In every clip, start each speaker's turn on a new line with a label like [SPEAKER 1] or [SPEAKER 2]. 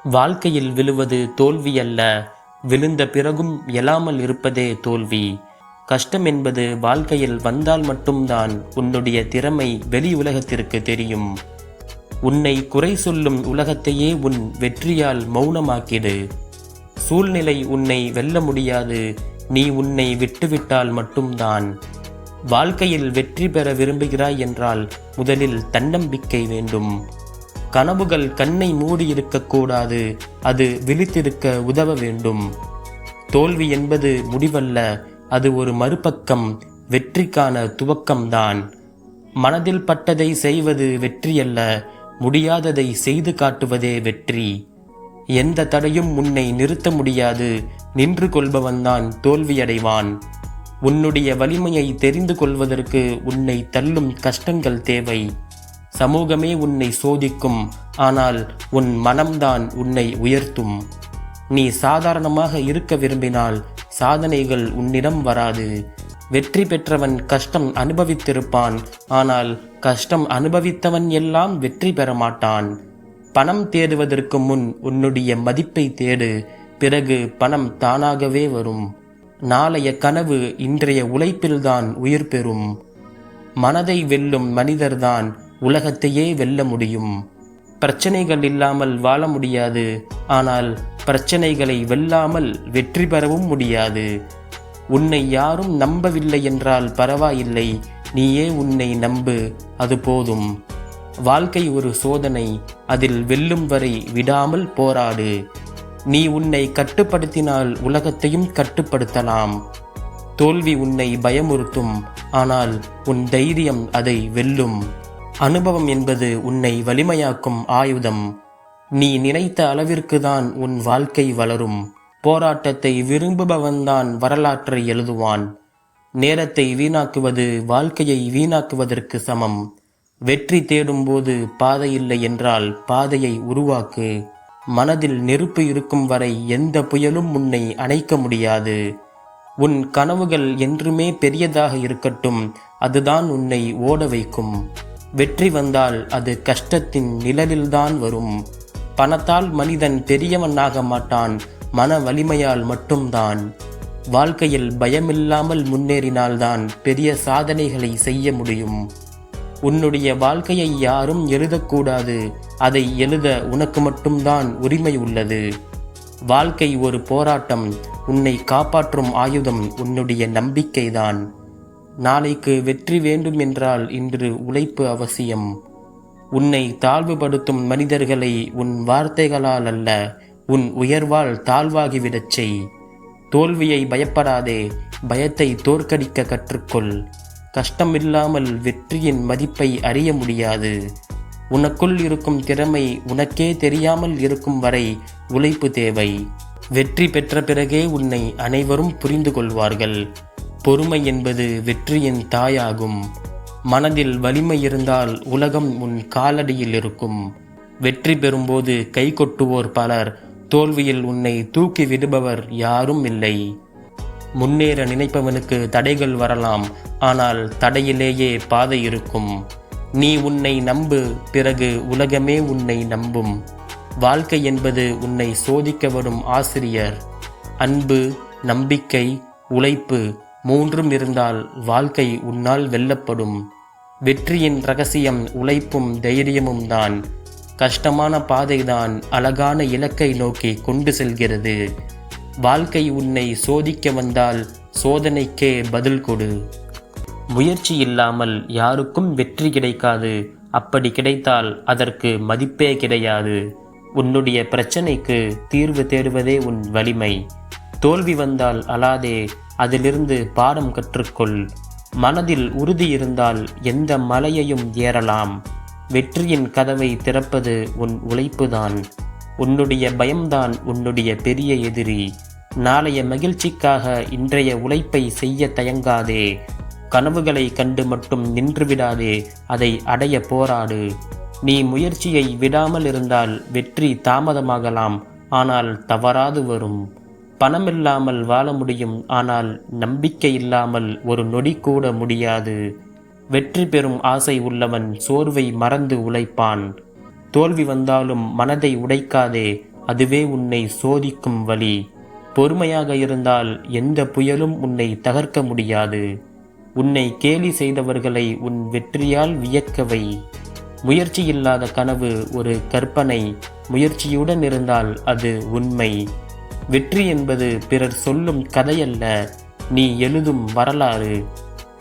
[SPEAKER 1] வாழ்க்கையில் விழுவது தோல்வி அல்ல, விழுந்த பிறகும் எழாமல் இருப்பதே தோல்வி. கஷ்டம் என்பது வாழ்க்கையில் வந்தால் மட்டும்தான் உன்னுடைய திறமை வெளி உலகத்திற்கு தெரியும். உன்னை குறை சொல்லும் உலகத்தையே உன் வெற்றியால் மௌனமாக்கிடு. சூழ்நிலை உன்னை வெல்ல முடியாது, நீ உன்னை விட்டுவிட்டால் மட்டும்தான். வாழ்க்கையில் வெற்றி பெற விரும்புகிறாய் என்றால் முதலில் தன்னம்பிக்கை வேண்டும். கனவுகள் கண்ணை மூடி இருக்கக்கூடாது, அது விழித்திருக்க உதவ வேண்டும். தோல்வி என்பது முடிவல்ல, அது ஒரு மறுபக்கம், வெற்றிக்கான துவக்கம்தான். மனதில் பட்டதை செய்வது வெற்றியல்ல, முடியாததை செய்து காட்டுவதே வெற்றி. எந்த தடையும் உன்னை நிறுத்த முடியாது, நின்று கொள்பவன்தான் தோல்வியடைவான். உன்னுடைய வலிமையை தெரிந்து கொள்வதற்கு உன்னை தள்ளும் கஷ்டங்கள் தேவை. சமூகமே உன்னை சோதிக்கும், ஆனால் உன் மனம்தான் உன்னை உயர்த்தும். நீ சாதாரணமாக இருக்க விரும்பினால் சாதனைகள் உன்னிடம் வராது. வெற்றி பெற்றவன் கஷ்டம் அனுபவித்திருப்பான், ஆனால் கஷ்டம் அனுபவித்தவன் எல்லாம் வெற்றி பெற மாட்டான். பணம் தேடுவதற்கு முன் உன்னுடைய மதிப்பை தேடு, பிறகு பணம் தானாகவே வரும். நாளைய கனவு இன்றைய உழைப்பில்தான் உயிர் பெறும். மனதை வெல்லும் மனிதர்தான் உலகத்தையே வெல்ல முடியும். பிரச்சனைகள் இல்லாமல் வாழ முடியாது, ஆனால் பிரச்சனைகளை வெல்லாமல் வெற்றி பெறவும் முடியாது. உன்னை யாரும் நம்பவில்லை என்றால் பரவாயில்லை, நீயே உன்னை நம்பு, அது போதும். வாழ்க்கை ஒரு சோதனை, அதில் வெல்லும் வரை விடாமல் போராடு. நீ உன்னை கட்டுப்படுத்தினால் உலகத்தையும் கட்டுப்படுத்தலாம். தோல்வி உன்னை பயமுறுத்தும், ஆனால் உன் தைரியம் அதை வெல்லும். அனுபவம் என்பது உன்னை வலிமையாக்கும் ஆயுதம். நீ நினைத்த அளவிற்கு தான் உன் வாழ்க்கை வளரும். போராட்டத்தை விரும்புபவன்தான் வரலாற்றை எழுதுவான். நேரத்தை வீணாக்குவது வாழ்க்கையை வீணாக்குவதற்கு சமம். வெற்றி தேடும்போது பாதையில்லை என்றால் பாதையை உருவாக்கு. மனதில் நெருப்பு இருக்கும் வரை எந்த புயலும் உன்னை அணைக்க முடியாது. உன் கனவுகள் என்றுமே பெரியதாக இருக்கட்டும், அதுதான் உன்னை ஓட வைக்கும். வெற்றி வந்தால் அது கஷ்டத்தின் நிழலில்தான் வரும். பணத்தால் மனிதன் பெரியவனாக மாட்டான், மன வலிமையால் மட்டும்தான். வாழ்க்கையில் பயமில்லாமல் முன்னேறினால்தான் பெரிய சாதனைகளை செய்ய முடியும். உன்னுடைய வாழ்க்கையை யாரும் எழுதக்கூடாது, அதை எழுத உனக்கு மட்டும்தான் உரிமை உள்ளது. வாழ்க்கை ஒரு போராட்டம், உன்னை காப்பாற்றும் ஆயுதம் உன்னுடைய நம்பிக்கைதான். நாளைக்கு வெற்றி வேண்டும் என்றால் இன்று உழைப்பு அவசியம். உன்னை தாழ்வுபடுத்தும் மனிதர்களை உன் வார்த்தைகளால் அல்ல, உன் உயர்வால் தாழ்வாகிவிடச் செய். தோல்வியை பயப்படாதே, பயத்தை தோற்கடிக்க கற்றுக்கொள். கஷ்டமில்லாமல் வெற்றியின் மதிப்பை அறிய முடியாது. உனக்குள் இருக்கும் திறமை உனக்கே தெரியாமல் இருக்கும் வரை உழைப்பு தேவை. வெற்றி பெற்ற பிறகே உன்னை அனைவரும் புரிந்து கொள்வார்கள். பொறுமை என்பது வெற்றியின் தாயாகும். மனதில் வலிமை இருந்தால் உலகம் உன் காலடியில் இருக்கும். வெற்றி பெறும்போது கை கொட்டுவோர் பலர், தோல்வியில் உன்னை தூக்கி விடுபவர் யாரும் இல்லை. முன்னேற நினைப்பவனுக்கு தடைகள் வரலாம், ஆனால் தடையிலேயே பாதை இருக்கும். நீ உன்னை நம்பு, பிறகு உலகமே உன்னை நம்பும். வாழ்க்கை என்பது உன்னை சோதிக்க வரும் ஆசிரியர். அன்பு, நம்பிக்கை, உழைப்பு மூன்றும் இருந்தால் வாழ்க்கை உன்னால் வெல்லப்படும். வெற்றியின் ரகசியம் உழைப்பும் தைரியமும் தான். கஷ்டமான பாதைதான் அழகான இலக்கை நோக்கி கொண்டு செல்கிறது. வாழ்க்கை உன்னை சோதிக்க வந்தால் சோதனைக்கே பதில் கொடு. முயற்சி இல்லாமல் யாருக்கும் வெற்றி கிடைக்காது. அப்படி கிடைத்தால் அதற்கு மதிப்பே கிடையாது. உன்னுடைய பிரச்சனைக்கு தீர்வு தேடுவதே உன் வலிமை. தோல்வி வந்தால் அழாதே, அதிலிருந்து பாடம் கற்றுக்கொள். மனதில் உறுதி இருந்தால் எந்த மலையையும் ஏறலாம். வெற்றியின் கதவை திறப்பது உன் உழைப்புதான். உன்னுடைய பயம்தான் உன்னுடைய பெரிய எதிரி. நாளைய மகிழ்ச்சிக்காக இன்றைய உழைப்பை செய்ய தயங்காதே. கனவுகளை கண்டு மட்டும் நின்றுவிடாதே, அதை அடைய போராடு. நீ முயற்சியை விடாமல் இருந்தால் வெற்றி தாமதமாகலாம், ஆனால் தவறாது வரும். பணமில்லாமல் வாழ முடியும், ஆனால் நம்பிக்கை இல்லாமல் ஒரு நொடி கூட முடியாது. வெற்றி பெறும் ஆசை உள்ளவன் சோர்வை மறந்து உழைப்பான். தோல்வி வந்தாலும் மனதை உடைக்காதே, அதுவே உன்னை சோதிக்கும் வழி. பொறுமையாக இருந்தால் எந்த புயலும் உன்னை தகர்க்க முடியாது. உன்னை கேலி செய்தவர்களை உன் வெற்றியால் வியக்கவை. முயற்சி இல்லாத கனவு ஒரு கற்பனை, முயற்சியுடன் இருந்தால் அது உண்மை. வெற்றி என்பது பிறர் சொல்லும் கதையல்ல, நீ எழுதும் வரலாறு.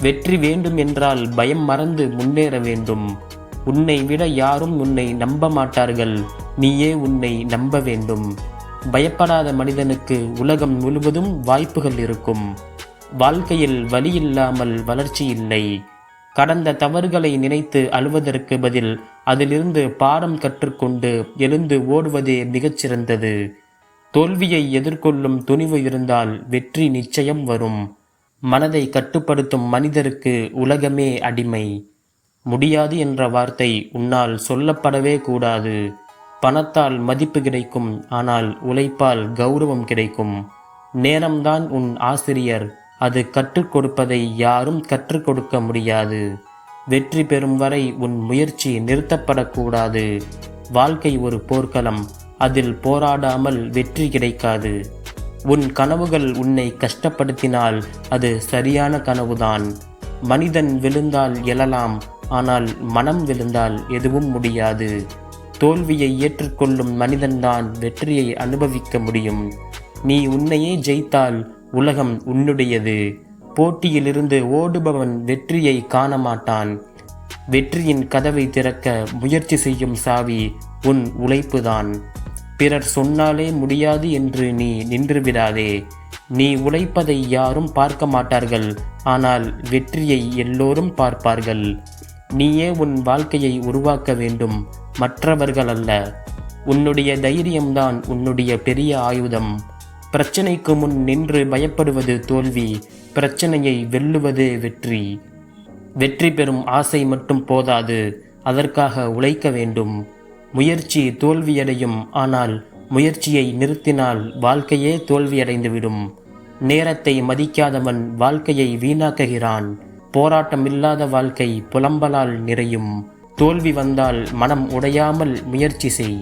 [SPEAKER 1] வெற்றி வேண்டும் என்றால் பயம் மறந்து முன்னேற வேண்டும். உன்னை விட யாரும் உன்னை நம்ப மாட்டார்கள், நீயே உன்னை நம்ப வேண்டும். பயப்படாத மனிதனுக்கு உலகம் முழுவதும் வாய்ப்புகள் இருக்கும். வாழ்க்கையில் வலி இல்லாமல் வளர்ச்சி இல்லை. கடந்த தவறுகளை நினைத்து அழுவதற்கு பதில் அதிலிருந்து பாடம் கற்றுக்கொண்டு எழுந்து ஓடுவதே மிகச்சிறந்தது. தோல்வியை எதிர்கொள்ளும் துணிவு இருந்தால் வெற்றி நிச்சயம் வரும். மனதை கட்டுப்படுத்தும் மனிதருக்கு உலகமே அடிமை. முடியாது என்ற வார்த்தை உன்னால் சொல்லப்படவே கூடாது. பணத்தால் மதிப்பு கிடைக்கும், ஆனால் உழைப்பால் கௌரவம் கிடைக்கும். நேரம்தான் உன் ஆசிரியர், அது கற்றுக் கொடுப்பதை யாரும் கற்றுக் கொடுக்க முடியாது. வெற்றி பெறும் வரை உன் முயற்சி நிறுத்தப்படக்கூடாது. வாழ்க்கை ஒரு போர்க்களம், அதில் போராடாமல் வெற்றி கிடைக்காது. உன் கனவுகள் உன்னை கஷ்டப்படுத்தினால் அது சரியான கனவுதான். மனிதன் விழுந்தால் எழலாம், ஆனால் மனம் விழுந்தால் எதுவும் முடியாது. தோல்வியை ஏற்றுக்கொள்ளும் மனிதன்தான் வெற்றியை அனுபவிக்க முடியும். நீ உன்னையே ஜெயித்தால் உலகம் உன்னுடையது. போட்டியிலிருந்து ஓடுபவன் வெற்றியை காண மாட்டான். வெற்றியின் கதவை திறக்க முயற்சி செய்யும் சாவி உன் உழைப்புதான். பிறர் சொன்னாலே முடியாது என்று நீ நின்றுவிடாதே. நீ உழைப்பதை யாரும் பார்க்க மாட்டார்கள், ஆனால் வெற்றியை எல்லோரும் பார்ப்பார்கள். நீயே உன் வாழ்க்கையை உருவாக்க வேண்டும், மற்றவர்கள் அல்ல. உன்னுடைய தைரியம்தான் உன்னுடைய பெரிய ஆயுதம். பிரச்சனைக்கு முன் நின்று பயப்படுவது தோல்வி, பிரச்சனையை வெல்லுவதே வெற்றி. வெற்றி பெறும் ஆசை மட்டும் போதாது, அதற்காக உழைக்க வேண்டும். முயற்சி தோல்வியடையும், ஆனால் முயற்சியை நிறுத்தினால் வாழ்க்கையே தோல்வியடைந்துவிடும். நேரத்தை மதிக்காதவன் வாழ்க்கையை வீணாக்குகிறான். போராட்டமில்லாத வாழ்க்கை புலம்பலால் நிறையும். தோல்வி வந்தால் மனம் உடையாமல் முயற்சி செய்.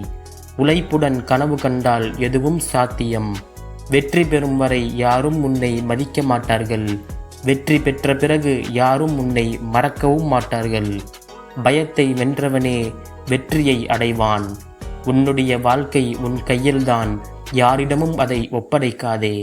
[SPEAKER 1] உழைப்புடன் கனவு கண்டால் எதுவும் சாத்தியம். வெற்றி பெறும் வரை யாரும் உன்னை மதிக்க மாட்டார்கள். வெற்றி பெற்ற பிறகு யாரும் உன்னை மறக்கவும் மாட்டார்கள். பயத்தை வென்றவனே வெற்றியை அடைவான். உன்னுடைய வாழ்க்கை உன் கையில்தான், யாரிடமும் அதை ஒப்படைக்காதே.